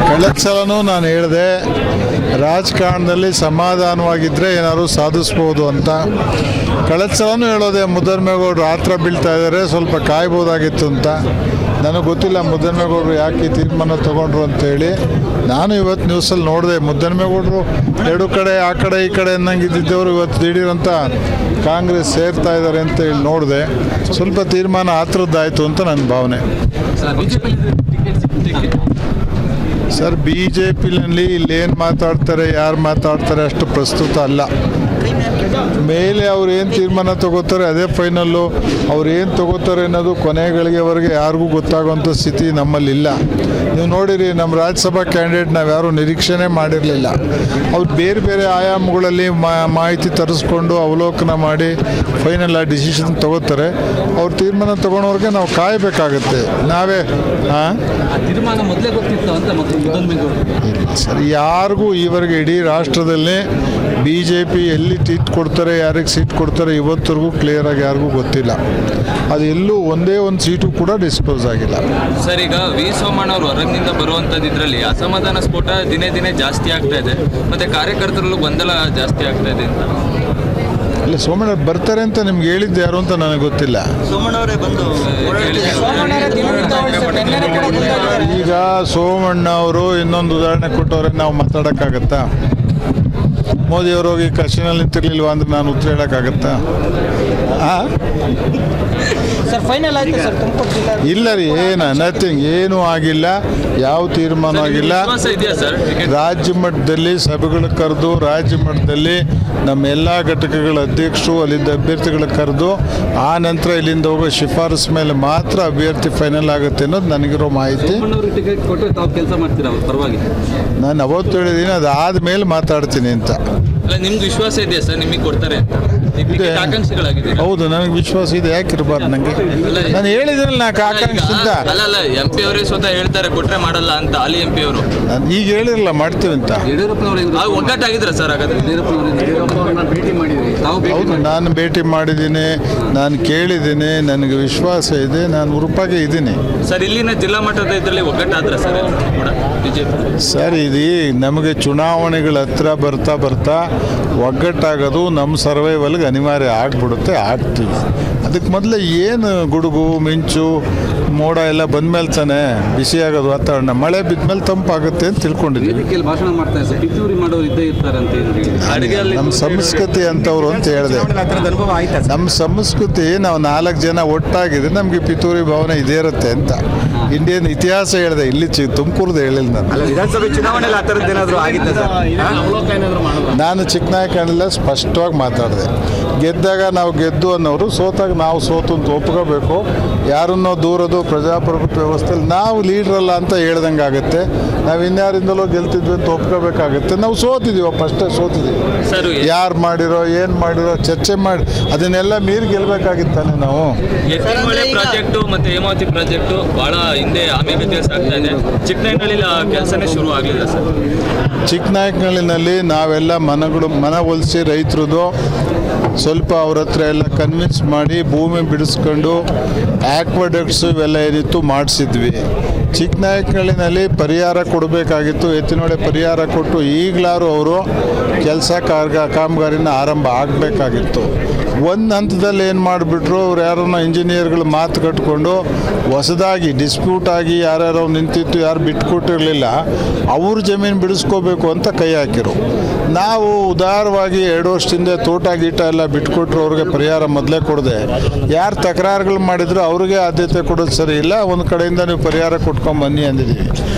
ಕಳೆದ ಸಲನೂ ನಾನು ಹೇಳಿದೆ, ರಾಜಕಾರಣದಲ್ಲಿ ಸಮಾಧಾನವಾಗಿದ್ದರೆ ಏನಾದ್ರು ಸಾಧಿಸ್ಬೋದು ಅಂತ. ಕಳೆದ ಸಲನೂ ಹೇಳೋದೆ, ಮುದ್ದನ್ಮೇಗೌಡರು ಆತ್ರ ಬೀಳ್ತಾ ಇದ್ದಾರೆ, ಸ್ವಲ್ಪ ಕಾಯ್ಬೋದಾಗಿತ್ತು ಅಂತ. ನನಗೆ ಗೊತ್ತಿಲ್ಲ ಮುದ್ದನ್ಮೇಗೌಡರು ಯಾಕೆ ಈ ತೀರ್ಮಾನ ತೊಗೊಂಡ್ರು ಅಂತೇಳಿ. ನಾನು ಇವತ್ತು ನ್ಯೂಸಲ್ಲಿ ನೋಡಿದೆ, ಮುದ್ದನ್ಮೇಗೌಡರು ಎರಡು ಕಡೆ ಆ ಕಡೆ ಈ ಕಡೆ ಅನ್ನಂಗಿದ್ದವರು ಇವತ್ತು ದಿಢೀರಂತ ಕಾಂಗ್ರೆಸ್ ಸೇರ್ತಾ ಇದ್ದಾರೆ ಅಂತ ಹೇಳಿ ನೋಡಿದೆ. ಸ್ವಲ್ಪ ತೀರ್ಮಾನ ಆತರದ್ದಾಯಿತು ಅಂತ ನನ್ನ ಭಾವನೆ. ಸರ್, BJPನಲ್ಲಿ ಇಲ್ಲೇನು ಮಾತಾಡ್ತಾರೆ, ಯಾರು ಮಾತಾಡ್ತಾರೆ ಅಷ್ಟು ಪ್ರಸ್ತುತ ಅಲ್ಲ. ಮೇಲೆ ಅವ್ರು ಏನು ತೀರ್ಮಾನ ತಗೋತಾರೆ ಅದೇ ಫೈನಲ್ಲು. ಅವ್ರು ಏನು ತಗೋತಾರೆ ಅನ್ನೋದು ಕೊನೆಗಳಿಗೆವರೆಗೆ ಯಾರಿಗೂ ಗೊತ್ತಾಗುವಂಥ ಸ್ಥಿತಿ ನಮ್ಮಲ್ಲಿಲ್ಲ. ನೀವು ನೋಡಿರಿ, ನಮ್ಮ ರಾಜ್ಯಸಭಾ ಕ್ಯಾಂಡಿಡೇಟ್ ನಾವು ಯಾರೂ ನಿರೀಕ್ಷೆನೇ ಮಾಡಿರಲಿಲ್ಲ. ಅವ್ರು ಬೇರೆ ಬೇರೆ ಆಯಾಮಗಳಲ್ಲಿ ಮಾಹಿತಿ ತರಿಸ್ಕೊಂಡು ಅವಲೋಕನ ಮಾಡಿ ಫೈನಲ್ ಆ ಡಿಸಿಷನ್ ತಗೋತಾರೆ. ಅವ್ರು ತೀರ್ಮಾನ ತಗೊಳೋರಿಗೆ ನಾವು ಕಾಯಬೇಕಾಗತ್ತೆ. ನಾವೇ ತೀರ್ಮಾನ ಮೊದಲೇ ಗೊತ್ತಿತ್ತು ಅಂತ ಸರ್, ಯಾರಿಗೂ ಈವರೆಗೆ ಇಡೀ ರಾಷ್ಟ್ರದಲ್ಲಿ BJP ಎಲ್ಲಿ ಸೀಟ್ ಕೊಡ್ತಾರೆ, ಯಾರಿಗೆ ಸೀಟ್ ಕೊಡ್ತಾರೆ ಇವತ್ತರೆಗೂ ಕ್ಲಿಯರಾಗಿ ಯಾರಿಗೂ ಗೊತ್ತಿಲ್ಲ. ಅದು ಎಲ್ಲೂ ಒಂದೇ ಒಂದು ಸೀಟು ಕೂಡ ಡಿಸ್ಕ್ಲೋಸ್ ಆಗಿಲ್ಲ. ಸರ್, ಈಗ ವಿ ಸೋಮಣ್ಣ ಅವರು ಹೊರಗಿನಿಂದ ಬರುವಂಥದ್ದು ಇದರಲ್ಲಿ ಅಸಮಾಧಾನ ಸ್ಫೋಟ ದಿನೇ ದಿನೇ ಜಾಸ್ತಿ ಆಗ್ತಾ ಇದೆ, ಮತ್ತು ಕಾರ್ಯಕರ್ತರಲ್ಲೂ ಗೊಂದಲ ಜಾಸ್ತಿ ಆಗ್ತಾ ಇದೆ ಅಂತ. ಅಲ್ಲ, ಸೋಮಣ್ಣ ಬರ್ತಾರೆ ಅಂತ ನಿಮ್ಗೆ ಹೇಳಿದ್ದು ಯಾರು ಅಂತ ನನಗೆ ಗೊತ್ತಿಲ್ಲ. ಸೋಮಣ್ಣವರೇ ಬಂದು ಈಗ ಸೋಮಣ್ಣ ಅವರು ಇನ್ನೊಂದು ಉದಾಹರಣೆ ಕೊಟ್ಟವ್ರೆ, ನಾವು ಮಾತಾಡೋಕ್ಕಾಗತ್ತಾ? ಮೋದಿಯವರು ಹೋಗಿ ಕಕ್ಷಿನಲ್ಲಿ ನಿಂತಿರ್ಲಿಲ್ವ ಅಂದ್ರೆ ನಾನು ಉತ್ತರ ಹೇಳೋಕ್ಕಾಗತ್ತಾ? ಇಲ್ಲ ರೀ, ನಥಿಂಗ್, ಏನೂ ಆಗಿಲ್ಲ, ಯಾವ ತೀರ್ಮಾನ ಆಗಿಲ್ಲ. ರಾಜ್ಯ ಮಟ್ಟದಲ್ಲಿ ಸಭೆಗಳು ಕರೆದು, ರಾಜ್ಯ ಮಟ್ಟದಲ್ಲಿ ನಮ್ಮ ಎಲ್ಲ ಘಟಕಗಳ ಅಧ್ಯಕ್ಷರು ಅಲ್ಲಿಂದ ಅಭ್ಯರ್ಥಿಗಳು ಕರೆದು, ಆ ನಂತರ ಇಲ್ಲಿಂದ ಹೋಗೋ ಶಿಫಾರಸು ಮೇಲೆ ಮಾತ್ರ ಅಭ್ಯರ್ಥಿ ಫೈನಲ್ ಆಗುತ್ತೆ ಅನ್ನೋದು ನನಗಿರೋ ಮಾಹಿತಿ. ನಾನು ಅವತ್ತು ಹೇಳಿದ್ದೀನಿ, ಅದಾದ ಮೇಲೆ ಮಾತಾಡ್ತೀನಿ ಅಂತ. ನಿಮ್ಗೆ ವಿಶ್ವಾಸ ಇದೆಯಾ ಸರ್, ನಿಮಗೆ ಕೊಡ್ತಾರೆ? ಹೌದು, ನನಗೆ ವಿಶ್ವಾಸ ಇದೆ. ಯಾಕಿರಬಾರ್ದು? ನನಗೆ ನಾನು ಹೇಳಿದ್ರಲ್ಲ, ನಾಲ್ಕು ಆಕಾಂಕ್ಷೆ ಅಂತ. ಅಲ್ಲ, MP ಅವರೇ ಸ್ವತಃ ಹೇಳ್ತಾರೆ ಕೊಟ್ರೆ ಮಾಡಲ್ಲ ಅಂತ. ಅಲ್ಲಿ MP ಅವರು ನಾನು ಈಗ ಹೇಳಿರಲ್ಲ ಮಾಡ್ತೀವಿ ಅಂತ. ಒಗ್ಗಟ್ಟಾಗಿದ್ರ ಸರ್? ಹೌದು, ನಾನು ಭೇಟಿ ಮಾಡಿದ್ದೀನಿ, ನಾನು ಕೇಳಿದ್ದೀನಿ, ನನಗೆ ವಿಶ್ವಾಸ ಇದೆ, ನಾನು ಉರುಪಾಗೆ ಇದ್ದೀನಿ. ಸರ್, ಇಲ್ಲಿನ ಜಿಲ್ಲಾ ಮಟ್ಟದ ಇದರಲ್ಲಿ ಒಗ್ಗಟ್ಟಾದ್ರ ಸರ್ ಸರ್, ಇದು ನಮಗೆ ಚುನಾವಣೆಗಳ ಹತ್ರ ಬರ್ತಾ ಬರ್ತಾ ಒಗ್ಗಟ್ಟಾಗೋದು ನಮ್ಮ ಸರ್ವೈವಲ್ಗೆ ಅನಿವಾರ್ಯ ಆಗ್ಬಿಡುತ್ತೆ, ಆಗ್ತೀವಿ. ಅದಕ್ಕೆ ಮೊದಲೇ ಏನು ಗುಡುಗು ಮಿಂಚು ಮೋಡ ಎಲ್ಲ ಬಂದಮೇಲೆ ತಾನೆ ಬಿಸಿ ಆಗೋದು ವಾತಾವರಣ. ಮಳೆ ಬಿದ್ಮೇಲೆ ತಂಪಾಗುತ್ತೆ ಅಂತ ತಿಳ್ಕೊಂಡಿದ್ದೀವಿ. ನಮ್ಮ ಸಂಸ್ಕೃತಿ ಅಂತವ್ರು ಅಂತ ಹೇಳಿದೆ. ನಮ್ಮ ಸಂಸ್ಕೃತಿ, ನಾವು 4 ಜನ ಒಟ್ಟಾಗಿದ್ರೆ ನಮಗೆ ಪಿತೂರಿ ಭಾವನೆ ಇದೇ ಇರುತ್ತೆ ಅಂತ. ಇಂಡಿಯನ್ ಇತಿಹಾಸ ಹೇಳಿದೆ, ಇಲ್ಲಿ ತುಮಕೂರ್ದು ಹೇಳಿಲ್ಲ ನಾನು. ವಿಧಾನಸಭೆ ಚುನಾವಣೆಯಲ್ಲಿ ಆ ಥರದ್ದು ಏನಾದರೂ ಆಗಿತ್ತು ಸರ್? ನಾನು ಚಿಕ್ಕನಾಯಕನೆಲ್ಲ ಸ್ಪಷ್ಟವಾಗಿ ಮಾತಾಡಿದೆ. ಗೆದ್ದಾಗ ನಾವು ಗೆದ್ದು ಅನ್ನೋರು, ಸೋತಾಗ ನಾವು ಸೋತು ಅಂತ ಒಪ್ಕೋಬೇಕು. ಯಾರನ್ನೋ ದೂರದು ಪ್ರಜಾಪ್ರಭುತ್ವ ವ್ಯವಸ್ಥೆಯಲ್ಲಿ ನಾವು ಲೀಡ್ರಲ್ಲ ಅಂತ ಹೇಳ್ದಂಗೆ ಆಗುತ್ತೆ. ನಾವು ಇನ್ಯಾರಿಂದಲೋ ಗೆಲ್ತಿದ್ವಿ ಅಂತ ಒಪ್ಕೋಬೇಕಾಗುತ್ತೆ. ನಾವು ಸೋತಿದ್ದೀವಿ, ಫಸ್ಟೇ ಸೋತಿದ್ದೀವಿ. ಯಾರು ಮಾಡಿರೋ ಏನು ಮಾಡಿರೋ ಚರ್ಚೆ ಮಾಡಿ ಅದನ್ನೆಲ್ಲ ಮೀರಿ ಗೆಲ್ಲಬೇಕಾಗಿತ್ತಾನೆ ನಾವು. ಪ್ರಾಜೆಕ್ಟು ಮತ್ತು ಹೇಮಾವತಿ ಪ್ರಾಜೆಕ್ಟು ಭಾಳ ಹಿಂದೆ ಆಮೇಲೆ ಕೆಲಸ ಆಗ್ತಾ ಇದೆ. ಚಿಕ್ಕನಾಯಕನಹಳ್ಳಿ ಕೆಲಸನೇ ಶುರು ಆಗಲಿಲ್ಲ ಸರ್. ಚಿಕ್ಕನಾಯಕನಹಳ್ಳಿನಲ್ಲಿ ನಾವೆಲ್ಲ ಮನವೊಲಿಸಿ ರೈತರದು ಸ್ವಲ್ಪ ಅವ್ರ ಹತ್ರ ಎಲ್ಲ ಕನ್ವಿನ್ಸ್ ಮಾಡಿ ಭೂಮಿ ಬಿಡಿಸ್ಕೊಂಡು ಆಕ್ವಾಡಕ್ಟ್ಸು ಇವೆಲ್ಲ ಏನಿತ್ತು ಮಾಡಿಸಿದ್ವಿ. ಚಿಕ್ಕನಾಯಕನಹಳ್ಳಿನಲ್ಲಿ ಪರಿಹಾರ ಕೊಡಬೇಕಾಗಿತ್ತು, ಎತ್ತಿನೊಳೆ ಪರಿಹಾರ ಕೊಟ್ಟು ಈಗಲಾರು ಅವರು ಕೆಲಸ ಕಾಮಗಾರಿನ ಆರಂಭ ಆಗಬೇಕಾಗಿತ್ತು. ಒಂದು ಹಂತದಲ್ಲಿ ಏನು ಮಾಡಿಬಿಟ್ರು, ಅವ್ರು ಯಾರನ್ನ ಇಂಜಿನಿಯರ್ಗಳು ಮಾತು ಕಟ್ಕೊಂಡು ಹೊಸದಾಗಿ ಡಿಸ್ಪ್ಯೂಟ್ ಆಗಿ ಯಾರ್ಯಾರೋ ನಿಂತಿತ್ತು, ಯಾರು ಬಿಟ್ಕೊಟ್ಟಿರಲಿಲ್ಲ, ಅವ್ರ ಜಮೀನು ಬಿಡಿಸ್ಕೋಬೇಕು ಅಂತ ಕೈ ಹಾಕಿರು. ನಾವು ಉದಾರವಾಗಿ 2 ವರ್ಷದಿಂದ ತೋಟ ಗೀಟ ಎಲ್ಲ ಬಿಟ್ಕೊಟ್ರು, ಅವ್ರಿಗೆ ಪರಿಹಾರ ಮೊದಲೇ ಕೊಡದೆ ಯಾರು ತಕರಾರುಗಳು ಮಾಡಿದ್ರು ಅವ್ರಿಗೆ ಆದ್ಯತೆ ಕೊಡೋದು ಸರಿ ಇಲ್ಲ. ಒಂದು ಕಡೆಯಿಂದ ನೀವು ಪರಿಹಾರ ಕೊಟ್ಕೊಂಬನ್ನಿ ಅಂದಿದ್ದೀವಿ.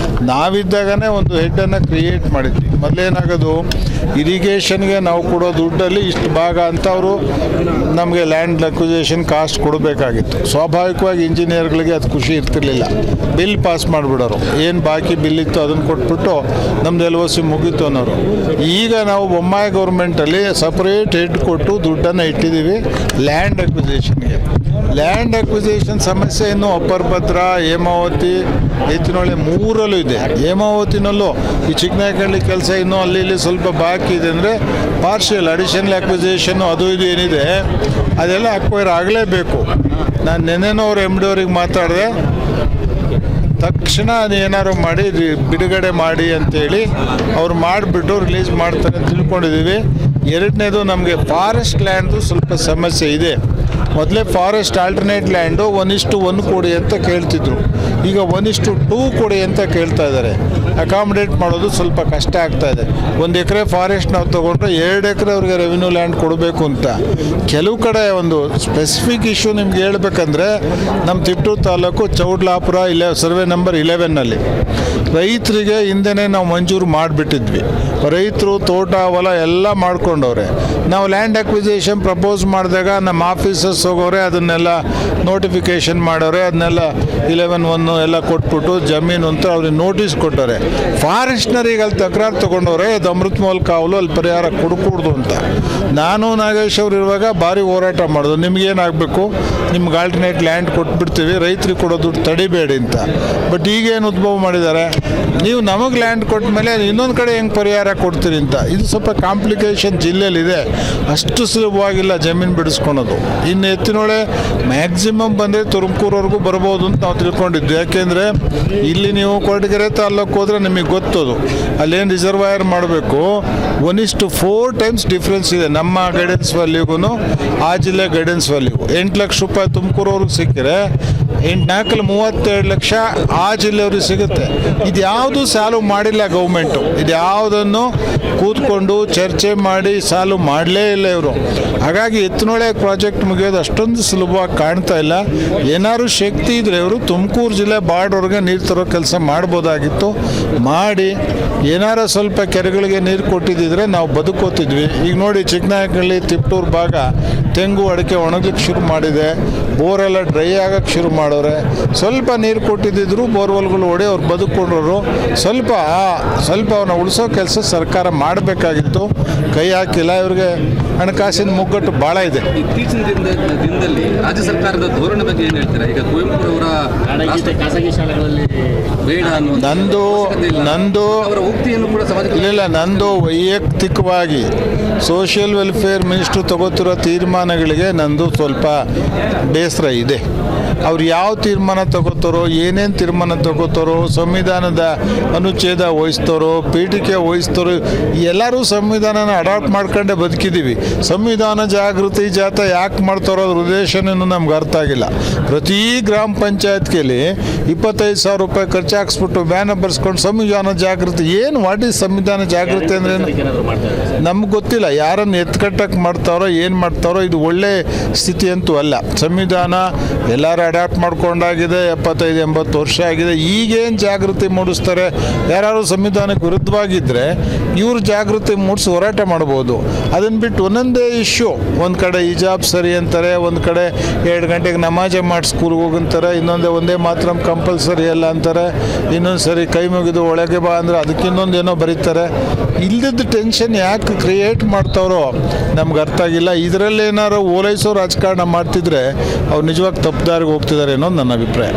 ನಾವಿದ್ದಾಗನೇ ಒಂದು ಹೆಡ್ಡನ್ನು ಕ್ರಿಯೇಟ್ ಮಾಡಿದ್ವಿ. ಮೊದಲೇನಾಗೋದು, ಇರಿಗೇಷನ್ಗೆ ನಾವು ಕೊಡೋ ದುಡ್ಡಲ್ಲಿ ಇಷ್ಟು ಭಾಗ ಅಂತ ಅವರು ನಮಗೆ ಲ್ಯಾಂಡ್ ಅಕ್ವಿಸೇಷನ್ ಕಾಸ್ಟ್ ಕೊಡಬೇಕಾಗಿತ್ತು. ಸ್ವಾಭಾವಿಕವಾಗಿ ಇಂಜಿನಿಯರ್ಗಳಿಗೆ ಅದು ಖುಷಿ ಇರ್ತಿರ್ಲಿಲ್ಲ. ಬಿಲ್ ಪಾಸ್ ಮಾಡಿಬಿಡೋರು, ಏನು ಬಾಕಿ ಬಿಲ್ ಇತ್ತು ಅದನ್ನು ಕೊಟ್ಬಿಟ್ಟು ನಮ್ದು LOC ಮುಗೀತು ಅನ್ನೋರು. ಈಗ ನಾವು ಬೊಮ್ಮಾಯಿ ಗೌರ್ಮೆಂಟಲ್ಲಿ ಸಪ್ರೇಟ್ ಹೆಡ್ ಕೊಟ್ಟು ದುಡ್ಡನ್ನು ಇಟ್ಟಿದ್ದೀವಿ ಲ್ಯಾಂಡ್ ಅಕ್ವಿಸೇಷನ್ಗೆ. ಲ್ಯಾಂಡ್ ಅಕ್ವಿಸೇಷನ್ ಸಮಸ್ಯೆ ಇನ್ನು ಅಪ್ಪರ್ ಭದ್ರಾ, ಹೇಮಾವತಿ, ಎತ್ತಿನೊಳೆ 3ರಲ್ಲೂ ಇದೆ. ಹೇಮಾವತಿನಲ್ಲೂ ಈ ಚಿಕ್ಕನಾಯಕನಹಳ್ಳಿ ಕೆಲಸ ಇನ್ನೂ ಅಲ್ಲಿ ಇಲ್ಲಿ ಸ್ವಲ್ಪ ಬಾಕಿ ಇದೆ. ಅಂದರೆ ಪಾರ್ಷಿಯಲ್ ಅಡಿಷನಲ್ ಅಕ್ವಿಸೇಷನ್ನು ಅದು ಇದು ಏನಿದೆ ಅದೆಲ್ಲ ಅಕ್ವೈರ್ ಆಗಲೇಬೇಕು. ನಾನು ನೆನ್ನೆನೋ ಅವ್ರು MD ಅವ್ರಿಗೆ ಮಾತಾಡಿದೆ, ತಕ್ಷಣ ಏನಾದ್ರು ಮಾಡಿ ಬಿಡುಗಡೆ ಮಾಡಿ ಅಂತೇಳಿ ಅವ್ರು ಮಾಡಿಬಿಟ್ಟು ರಿಲೀಸ್ ಮಾಡ್ತಾರೆ ಅಂತ ತಿಳ್ಕೊಂಡಿದ್ದೀವಿ. ಎರಡನೇದು ನಮಗೆ ಫಾರೆಸ್ಟ್ ಲ್ಯಾಂಡ್ದು ಸ್ವಲ್ಪ ಸಮಸ್ಯೆ ಇದೆ. ಮೊದಲೇ ಫಾರೆಸ್ಟ್ ಆಲ್ಟರ್ನೇಟ್ ಲ್ಯಾಂಡು 1:1 ಕೊಡಿ ಅಂತ ಕೇಳ್ತಿದ್ರು, ಈಗ 1:2 ಕೊಡಿ ಅಂತ ಕೇಳ್ತಾ ಇದ್ದಾರೆ. ಅಕಾಮಿಡೇಟ್ ಮಾಡೋದು ಸ್ವಲ್ಪ ಕಷ್ಟ ಆಗ್ತಾ ಇದೆ. 1 ಎಕರೆ ಫಾರೆಸ್ಟ್ ನಾವು ತೊಗೊಂಡ್ರೆ 2 ಎಕರೆ ಅವ್ರಿಗೆ ರೆವಿನ್ಯೂ ಲ್ಯಾಂಡ್ ಕೊಡಬೇಕು ಅಂತ. ಕೆಲವು ಕಡೆ ಒಂದು ಸ್ಪೆಸಿಫಿಕ್ ಇಶ್ಯೂ ನಿಮ್ಗೆ ಹೇಳ್ಬೇಕಂದ್ರೆ ನಮ್ಮ ತಿಪ್ಟೂರು ತಾಲೂಕು ಚೌಡ್ಲಾಪುರ ಸರ್ವೆ ನಂಬರ್ 11ನಲ್ಲಿ ರೈತರಿಗೆ ಹಿಂದೆನೇ ನಾವು ಮಂಜೂರು ಮಾಡಿಬಿಟ್ಟಿದ್ವಿ. ರೈತರು ತೋಟ ಹೊಲ ಎಲ್ಲ ಮಾಡ್ಕೊಂಡವ್ರೆ. ನಾವು ಲ್ಯಾಂಡ್ ಅಕ್ವಿಸೇಷನ್ ಪ್ರಪೋಸ್ ಮಾಡಿದಾಗ ನಮ್ಮ ಆಫೀಸರ್ಸ್ ಹೋಗೋರೆ, ಅದನ್ನೆಲ್ಲ ನೋಟಿಫಿಕೇಷನ್ ಮಾಡೋರೆ, ಅದನ್ನೆಲ್ಲ 11(1) ಎಲ್ಲ ಕೊಟ್ಬಿಟ್ಟು ಜಮೀನು ಅಂತ ಅವ್ರಿಗೆ ನೋಟಿಸ್ ಕೊಟ್ಟವ್ರೆ. ಫಾರೆಸ್ಟ್ನರಿಗೆ ಅಲ್ಲಿ ತಕರಾರು ತೊಗೊಂಡವ್ರೆ, ಅದು ಅಮೃತ ಮಹಲ್ ಕಾವಲು ಅಲ್ಲಿ ಪರಿಹಾರ ಕೊಡಕೂಡ್ದು ಅಂತ. ನಾನು ನಾಗೇಶ್ ಅವ್ರು ಇರುವಾಗ ಭಾರಿ ಹೋರಾಟ ಮಾಡೋದು, ನಿಮ್ಗೇನಾಗಬೇಕು, ನಿಮ್ಗೆ ಆಲ್ಟರ್ನೇಟ್ ಲ್ಯಾಂಡ್ ಕೊಟ್ಬಿಡ್ತೀವಿ, ರೈತರಿಗೆ ಕೊಡೋ ದುಡ್ಡು ತಡಿಬೇಡಿ ಅಂತ. ಬಟ್ ಈಗೇನು ಉದ್ಭವ ಮಾಡಿದ್ದಾರೆ, ನೀವು ನಮಗೆ ಲ್ಯಾಂಡ್ ಕೊಟ್ಟ ಮೇಲೆ ಇನ್ನೊಂದು ಕಡೆ ಹೆಂಗೆ ಪರಿಹಾರ ಕೊಡ್ತೀರಿ ಅಂತ. ಇದು ಸ್ವಲ್ಪ ಕಾಂಪ್ಲಿಕೇಶನ್ ಜಿಲ್ಲೆಯಲ್ಲಿದೆ, ಅಷ್ಟು ಸುಲಭವಾಗಿಲ್ಲ ಜಮೀನು ಬಿಡಿಸ್ಕೊಳೋದು. ಇನ್ನು ಎತ್ತಿನೊಳೆ ಮ್ಯಾಕ್ಸಿಮಮ್ ಬಂದರೆ ತುಮಕೂರವರೆಗೂ ಬರ್ಬೋದು ಅಂತ ನಾವು ತಿಳ್ಕೊಂಡಿದ್ದು. ಯಾಕೆಂದರೆ ಇಲ್ಲಿ ನೀವು ಕೊರಟಗೆರೆ ತಾಲ್ಲೂಕು ಹೋದರೆ ನಿಮಗೆ ಗೊತ್ತದು, ಅಲ್ಲೇನು ರಿಸರ್ವಾಯರ್ ಮಾಡಬೇಕು, 1:4 ಟೈಮ್ಸ್ ಡಿಫ್ರೆನ್ಸ್ ಇದೆ ನಮ್ಮ ಗೈಡೆನ್ಸ್ ವ್ಯಾಲ್ಯೂಗೂ ಆ ಜಿಲ್ಲೆ ಗೈಡೆನ್ಸ್ ವ್ಯಾಲ್ಯೂಗೂ. 8 ಲಕ್ಷ ರೂಪಾಯಿ ತುಮಕೂರವ್ರಿಗೆ ಸಿಕ್ಕಿದ್ರೆ 4.32 ಲಕ್ಷ ಆ ಜಿಲ್ಲೆಯವ್ರಿಗೆ ಸಿಗುತ್ತೆ. ಇದು ಯಾವುದು ಸಾಲ್ವ್ ಮಾಡಿಲ್ಲ ಗೌರ್ಮೆಂಟು. ಇದು ಯಾವುದನ್ನು ಕೂತ್ಕೊಂಡು ಚರ್ಚೆ ಮಾಡಿ ಸಾಲ್ವ್ ಮಾಡಲೇ ಇಲ್ಲ ಇವರು. ಹಾಗಾಗಿ ಎತ್ತಿನೊಳೆ ಪ್ರಾಜೆಕ್ಟ್ ಮುಗಿಯೋದು ಅಷ್ಟೊಂದು ಸುಲಭವಾಗಿ ಕಾಣ್ತಾ ಇಲ್ಲ. ಏನಾದ್ರು ಶಕ್ತಿ ಇದ್ದರೆ ಇವರು ತುಮಕೂರು ಜಿಲ್ಲೆ ಬಾರ್ಡ್ವರೆಗೆ ನೀರು ತರೋ ಕೆಲಸ ಮಾಡ್ಬೋದಾಗಿತ್ತು. ಮಾಡಿ ಏನಾರು ಸ್ವಲ್ಪ ಕೆರೆಗಳಿಗೆ ನೀರು ಕೊಟ್ಟಿದ್ದಿದ್ರೆ ನಾವು ಬದುಕೋತಿದ್ವಿ. ಈಗ ನೋಡಿ ಚಿಕ್ಕನಾಯಕನಹಳ್ಳಿ ತಿಪ್ಟೂರು ಭಾಗ ತೆಂಗು ಅಡಿಕೆ ಒಣಗ್ಲಿಕ್ಕೆ ಶುರು ಮಾಡಿದೆ, ಬೋರೆಲ್ಲ ಡ್ರೈ ಆಗಕ್ಕೆ ಶುರು ಮಾಡೋರೆ. ಸ್ವಲ್ಪ ನೀರು ಕೊಟ್ಟಿದ್ದಿದ್ರು ಬೋರ್ವೆಲ್ಗಳು ಹೊಡೆ ಅವ್ರು ಬದುಕೊಂಡ್ರು. ಸ್ವಲ್ಪ ಅವನ್ನ ಉಳಿಸೋ ಕೆಲಸ ಸರ್ಕಾರ ಮಾಡಬೇಕಾಗಿತ್ತು, ಕೈ ಹಾಕಿಲ್ಲ. ಇವ್ರಿಗೆ ಹಣಕಾಸಿನ ಮುಗ್ಗಟ್ಟು ಭಾಳ ಇದೆ. ಇತ್ತೀಚಿನ ದಿನದಲ್ಲಿ ರಾಜ್ಯ ಸರ್ಕಾರದ ಧೋರಣೆ ಬಗ್ಗೆ ಏನು ಹೇಳ್ತೀರಾ? ಈಗ ಕುವೆಂಪು ಅವರ ಖಾಸಗಿ ಶಾಲೆಗಳಲ್ಲಿ ಬೇಡ ನಂದು ಅವರ ಉಕ್ತಿಯನ್ನು ಕೂಡ ಇಲ್ಲ, ನಂದು ವೈಯಕ್ತಿಕವಾಗಿ ಸೋಷಿಯಲ್ ವೆಲ್ಫೇರ್ ಮಿನಿಸ್ಟ್ರು ತಗೋತಿರೋ ತೀರ್ಮಾನಗಳಿಗೆ ನಂದು ಸ್ವಲ್ಪ ಬೇಸರ ಇದೆ. ಅವ್ರು ಯಾವ ತೀರ್ಮಾನ ತಗೋತಾರೋ, ಏನೇನು ತೀರ್ಮಾನ ತಗೋತಾರೋ, ಸಂವಿಧಾನದ ಅನುಚ್ಛೇದ ವಹಿಸ್ತಾರೋ, ಪೀಠಿಕೆ ವಹಿಸ್ತಾರೋ, ಎಲ್ಲರೂ ಸಂವಿಧಾನನ ಅಡಾಪ್ಟ್ ಮಾಡ್ಕೊಂಡೇ ಬದುಕಿದ್ದೀವಿ. ಸಂವಿಧಾನ ಜಾಗೃತಿ ಜಾಥಾ ಯಾಕೆ ಮಾಡ್ತಾರೋ ಅದ್ರ ಉದ್ದೇಶನೂ ನಮ್ಗೆ ಅರ್ಥ ಆಗಿಲ್ಲ. ಪ್ರತಿ ಗ್ರಾಮ ಪಂಚಾಯತ್ಗೆಲ್ಲಿ 25,000 ರೂಪಾಯಿ ಖರ್ಚು ಹಾಕ್ಸ್ಬಿಟ್ಟು ಬ್ಯಾನರ್ ಬರ್ಸ್ಕೊಂಡು ಸಂವಿಧಾನ ಜಾಗೃತಿ. ಏನು ವಾಟ್ ಈಸ್ ಸಂವಿಧಾನ ಜಾಗೃತಿ ಅಂದ್ರೇನು ನಮ್ಗೆ ಗೊತ್ತಿಲ್ಲ. ಯಾರನ್ನು ಎತ್ಕಟ್ಟಕ್ಕೆ ಮಾಡ್ತಾರೋ ಏನು ಮಾಡ್ತಾರೋ, ಇದು ಒಳ್ಳೆ ಸ್ಥಿತಿ ಅಂತೂ ಅಲ್ಲ. ಸಂವಿಧಾನ ಎಲ್ಲರೂ ಅಡಾಪ್ಟ್ ಮಾಡ್ಕೊಂಡಾಗಿದೆ, 75-80 ವರ್ಷ ಆಗಿದೆ. ಈಗೇನು ಜಾಗೃತಿ ಮೂಡಿಸ್ತಾರೆ? ಯಾರು ಸಂವಿಧಾನಕ್ಕೆ ವಿರುದ್ಧವಾಗಿದ್ದರೆ ಇವ್ರು ಜಾಗೃತಿ ಮೂಡಿಸಿ ಹೋರಾಟ ಮಾಡ್ಬೋದು. ಅದನ್ನು ಬಿಟ್ಟು ಒಂದೊಂದೇ ಇಶ್ಯೂ, ಒಂದು ಕಡೆ ಹಿಜಾಬ್ ಸರಿ ಅಂತಾರೆ, ಒಂದು ಕಡೆ 2 ಗಂಟೆಗೆ ನಮಾಜೆ ಮಾಡಿ ಸ್ಕೂಲ್ಗೆ ಹೋಗಂತಾರೆ, ಒಂದೇ ಮಾತ್ರ ಕಂಪಲ್ಸರಿ ಅಲ್ಲ ಅಂತಾರೆ, ಇನ್ನೊಂದು ಸರಿ ಕೈ ಮುಗಿದು ಒಳಗೆ ಬಾ ಅಂದರೆ ಅದಕ್ಕೆ ಇನ್ನೊಂದೇನೋ ಬರೀತಾರೆ. ಇಲ್ಲದ ಟೆನ್ಷನ್ ಯಾಕೆ ಕ್ರಿಯೇಟ್ ಮಾಡ್ತಾರೋ ನಮ್ಗೆ ಅರ್ಥ ಆಗಿಲ್ಲ. ಇದರಲ್ಲಿ ಏನಾರು ಓಲೈಸೋ ರಾಜಕಾರಣ ಮಾಡ್ತಿದ್ರೆ ಅವ್ರು ನಿಜವಾಗಿ ತಪ್ಪುದಾರಿಗೆ ಹೋಗ್ತಿದ್ದಾರೆ ಅನ್ನೋದು ನನ್ನ ಅಭಿಪ್ರಾಯ.